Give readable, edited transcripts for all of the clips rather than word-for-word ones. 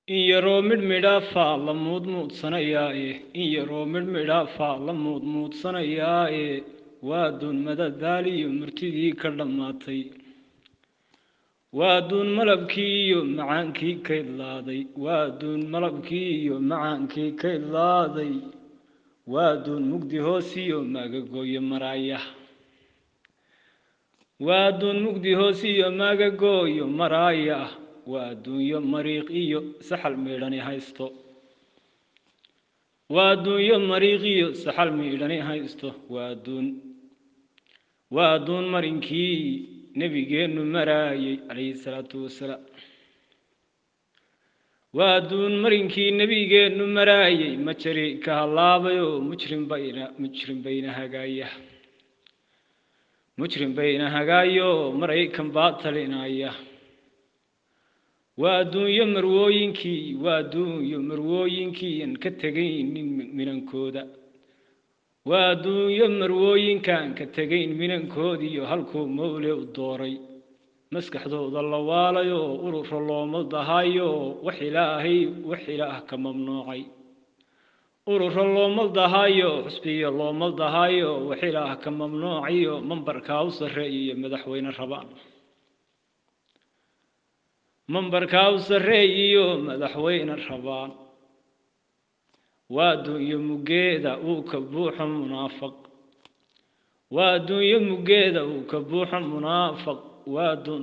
in yaroo midhmidhaafa la muudmuudsanayaaye in yaroo midhmidhaafa la muudmuudsanayaaye waa duun madadaaliyo murtidii ka dhammaatay waa duun malabkii iyo macaankii ka idlaaday waa duun malabkii iyo macaankii ka idlaaday waa duun mugdi hoosiyo maagagooyo maraaya waa duun mugdi hoosiyo maagagooyo maraaya waa adduunyo mariiq iyo saxal miidhani haysto waa adduunyo mariiq iyo saxal miidhani haysto waa adduun marinkii nebigeennu maraayay calayhi salaatu wasalaam waa adduun marinkii nebigeennu maraayay ma jari ka hallaabayoo mujrim bayna hagaayo maraykan baa talinaya waa adduunyo marwooyinkii aan ka tegaynin minankooda waa adduunyo marwooyinkaan ka tegayn minankoodiiyo halkuu mawle u dooray maskaxdooda la waalayo urura looma dahayo wax ilaah ka mamnuucay urura looma dahayo xusbiyo looma dahayo wax ilaah ka mamnuucayo mambarkaa u sarreeyiyo madaxweyne rabaan mambarkaa u sarreeyiyo madaxweyne rabaan waa adduunyo muggeeda uu ka buuxo munaafiq waa adduunyo muggeeda uu ka buuxo munaafiq waa adduun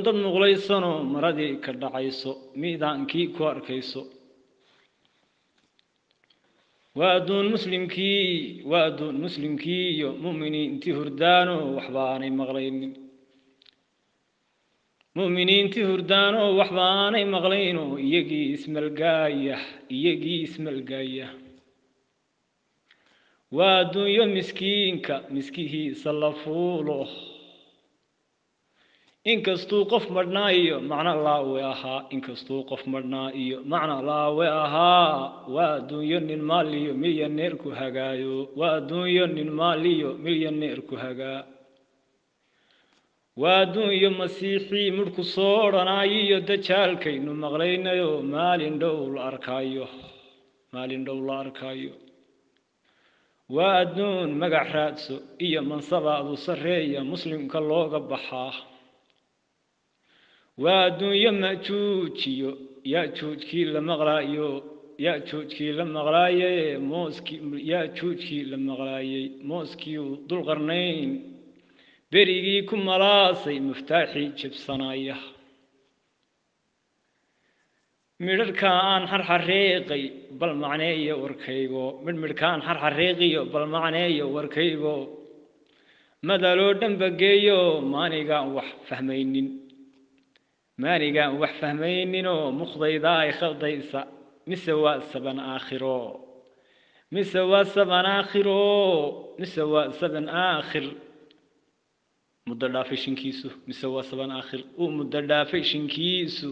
dad muqlaysanoo maradii ka dhacayso miidaankii ku arkayso waa adduun muslimkii iyo mu'miniintii hurdaanoo waxba aanay maqlaynin mu'miniintii hurdaanoo waxba aanay maqlaynoo iyagii ismalgaaya waa adduunyo miskihiisa la fuulo inkastuu qof madhnaa iyo macno laawe ahaa waa adduunyo nin maaliyo milyaneer ku hagaayo waa adduunyo nin maaliyo milyaneer ku hagaa waa adduunyo masiixii mudhku soo odhanaayiyo dajaalkaynu maqlaynayo maalin dhow la arkaayo waa adduun magac raadso iyo mansabaadu sarreeya muslimka looga baxaa waa adduunyo majuujiyo yaajuujkii la maqlaayay mooskii uu dulqarnayn berigii ku malaasay muftaaxii jibsanaya midhadhka aan xarxareeqay bal macneeyo warkaygo midhkaan xarxareeqiyo bal macneeyo warkaygo madaloo dhanba geeyo maanigaan wax fahmayninoo muqdayda ay khaldaysa mise waa saban aakhir muddo dhaafay shinkiisu